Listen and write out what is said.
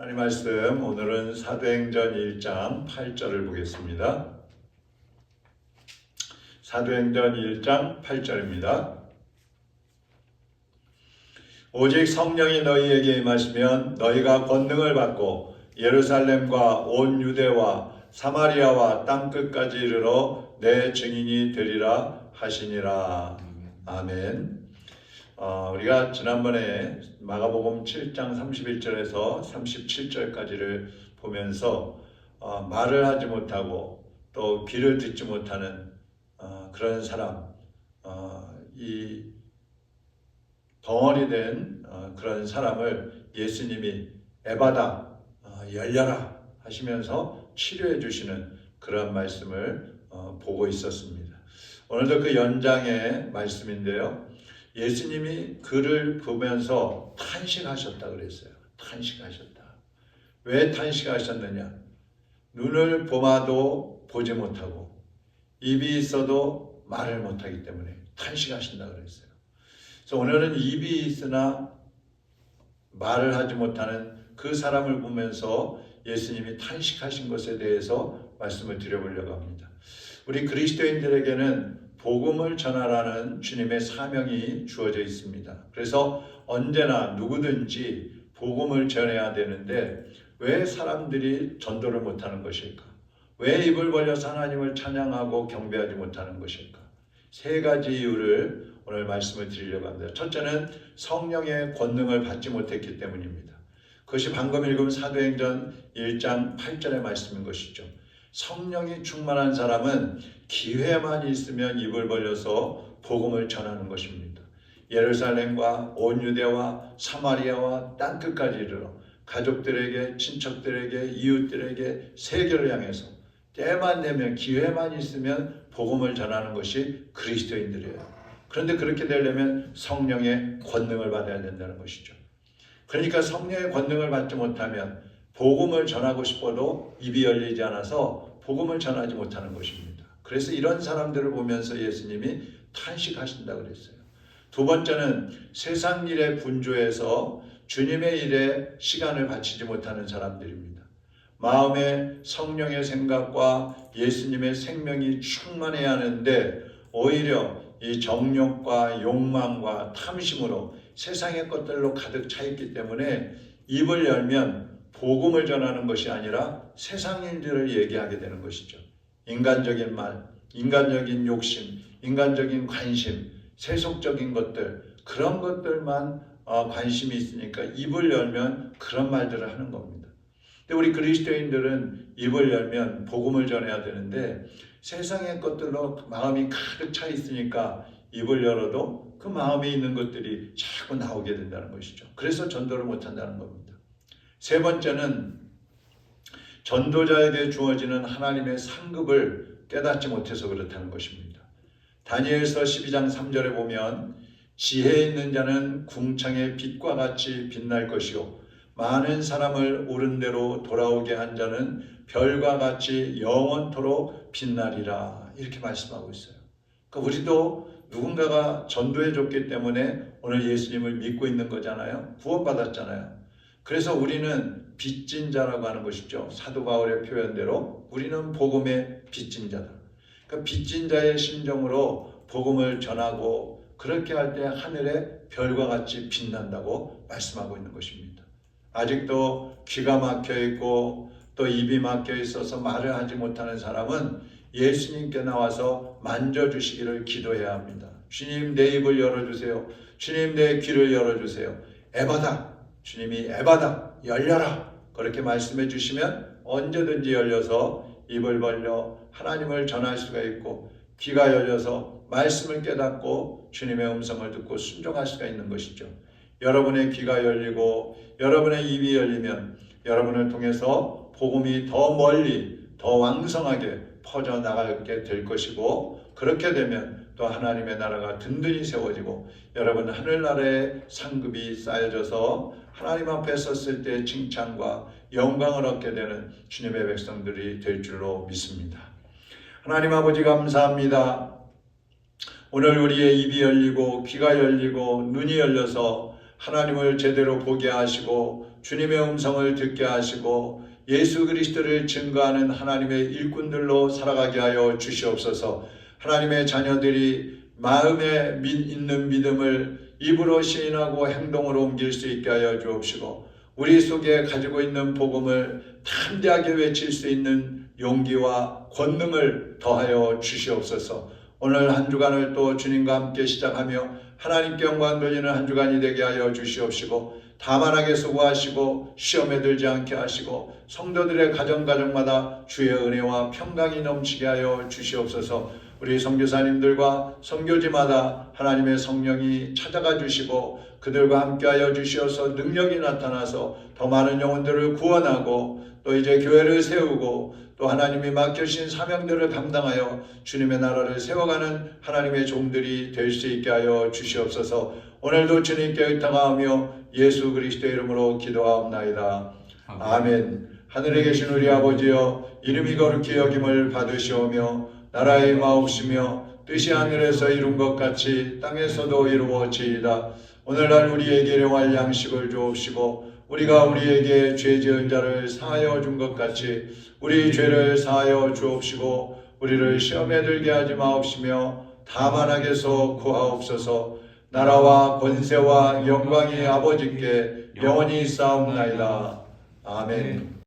하나님 말씀 오늘은 사도행전 1장 8절을 보겠습니다. 사도행전 1장 8절입니다. 오직 성령이 너희에게 임하시면 너희가 권능을 받고 예루살렘과 온 유대와 사마리아와 땅끝까지 이르러 내 증인이 되리라 하시니라. 아멘. 우리가 지난번에 마가복음 7장 31절에서 37절까지를 보면서 말을 하지 못하고 또 귀를 듣지 못하는 그런 사람, 이 덩어리 된 그런 사람을 예수님이 에바다, 열려라 하시면서 치료해 주시는 그런 말씀을 보고 있었습니다. 오늘도 그 연장의 말씀인데요. 예수님이 그를 보면서 탄식하셨다 그랬어요. 탄식하셨다. 왜 탄식하셨느냐? 눈을 보아도 보지 못하고 입이 있어도 말을 못하기 때문에 탄식하신다 그랬어요. 그래서 오늘은 입이 있으나 말을 하지 못하는 그 사람을 보면서 예수님이 탄식하신 것에 대해서 말씀을 드려보려고 합니다. 우리 그리스도인들에게는 복음을 전하라는 주님의 사명이 주어져 있습니다. 그래서 언제나 누구든지 복음을 전해야 되는데 왜 사람들이 전도를 못하는 것일까? 왜 입을 벌려서 하나님을 찬양하고 경배하지 못하는 것일까? 세 가지 이유를 오늘 말씀을 드리려고 합니다. 첫째는 성령의 권능을 받지 못했기 때문입니다. 그것이 방금 읽은 사도행전 1장 8절의 말씀인 것이죠. 성령이 충만한 사람은 기회만 있으면 입을 벌려서 복음을 전하는 것입니다. 예루살렘과 온 유대와 사마리아와 땅끝까지 이르러 가족들에게, 친척들에게, 이웃들에게 세계를 향해서 때만 되면 기회만 있으면 복음을 전하는 것이 그리스도인들이에요. 그런데 그렇게 되려면 성령의 권능을 받아야 된다는 것이죠. 그러니까 성령의 권능을 받지 못하면 복음을 전하고 싶어도 입이 열리지 않아서 복음을 전하지 못하는 것입니다. 그래서 이런 사람들을 보면서 예수님이 탄식하신다 그랬어요. 두 번째는 세상 일에 분주해서 주님의 일에 시간을 바치지 못하는 사람들입니다. 마음에 성령의 생각과 예수님의 생명이 충만해야 하는데 오히려 이 정욕과 욕망과 탐심으로 세상의 것들로 가득 차 있기 때문에 입을 열면 복음을 전하는 것이 아니라 세상 일들을 얘기하게 되는 것이죠. 인간적인 말, 인간적인 욕심, 인간적인 관심, 세속적인 것들, 그런 것들만 관심이 있으니까 입을 열면 그런 말들을 하는 겁니다. 근데 우리 그리스도인들은 입을 열면 복음을 전해야 되는데 세상의 것들로 마음이 가득 차 있으니까 입을 열어도 그 마음에 있는 것들이 자꾸 나오게 된다는 것이죠. 그래서 전도를 못한다는 겁니다. 세 번째는 전도자에게 주어지는 하나님의 상급을 깨닫지 못해서 그렇다는 것입니다. 다니엘서 12장 3절에 보면 지혜 있는 자는 궁창의 빛과 같이 빛날 것이요 많은 사람을 옳은 대로 돌아오게 한 자는 별과 같이 영원토록 빛나리라 이렇게 말씀하고 있어요. 그러니까 우리도 누군가가 전도해 줬기 때문에 오늘 예수님을 믿고 있는 거잖아요. 구원받았잖아요. 그래서 우리는 빚진 자라고 하는 것이죠. 사도 바울의 표현대로 우리는 복음의 빚진 자다. 그러니까 빚진 자의 심정으로 복음을 전하고 그렇게 할 때 하늘의 별과 같이 빛난다고 말씀하고 있는 것입니다. 아직도 귀가 막혀 있고 또 입이 막혀 있어서 말을 하지 못하는 사람은 예수님께 나와서 만져주시기를 기도해야 합니다. 주님 내 입을 열어주세요. 주님 내 귀를 열어주세요. 에바다. 주님이 에바다 열려라 그렇게 말씀해 주시면 언제든지 열려서 입을 벌려 하나님을 전할 수가 있고 귀가 열려서 말씀을 깨닫고 주님의 음성을 듣고 순종할 수가 있는 것이죠. 여러분의 귀가 열리고 여러분의 입이 열리면 여러분을 통해서 복음이 더 멀리 더 왕성하게 퍼져나가게 될 것이고 그렇게 되면 또 하나님의 나라가 든든히 세워지고 여러분 하늘나라의 상급이 쌓여져서 하나님 앞에 섰을 때 칭찬과 영광을 얻게 되는 주님의 백성들이 될 줄로 믿습니다. 하나님 아버지 감사합니다. 오늘 우리의 입이 열리고 귀가 열리고 눈이 열려서 하나님을 제대로 보게 하시고 주님의 음성을 듣게 하시고 예수 그리스도를 증거하는 하나님의 일꾼들로 살아가게 하여 주시옵소서. 하나님의 자녀들이 마음에 있는 믿음을 입으로 시인하고 행동으로 옮길 수 있게 하여 주옵시고 우리 속에 가지고 있는 복음을 담대하게 외칠 수 있는 용기와 권능을 더하여 주시옵소서. 오늘 한 주간을 또 주님과 함께 시작하며 하나님께 영광 돌리는 한 주간이 되게 하여 주시옵시고 다만하게 수고하시고 시험에 들지 않게 하시고 성도들의 가정마다 주의 은혜와 평강이 넘치게 하여 주시옵소서. 우리 선교사님들과 선교지마다 하나님의 성령이 찾아가 주시고 그들과 함께하여 주시어서 능력이 나타나서 더 많은 영혼들을 구원하고 또 이제 교회를 세우고 또 하나님이 맡겨주신 사명들을 감당하여 주님의 나라를 세워가는 하나님의 종들이 될 수 있게 하여 주시옵소서. 오늘도 주님께 의탁하며 예수 그리스도의 이름으로 기도하옵나이다. 아멘. 하늘에 계신 우리 아버지여, 이름이 거룩히 여김을 받으시오며 나라의 마옵시며 뜻이 하늘에서 이룬 것 같이 땅에서도 이루어지이다. 오늘날 우리에게 일용할 양식을 주옵시고 우리가 우리에게 죄 지은 자를 사하여 준 것 같이 우리 죄를 사하여 주옵시고 우리를 시험에 들게 하지 마옵시며 다만 악에서 구하옵소서. 나라와 권세와 영광이 아버지께 영원히 있사옵나이다. 아멘.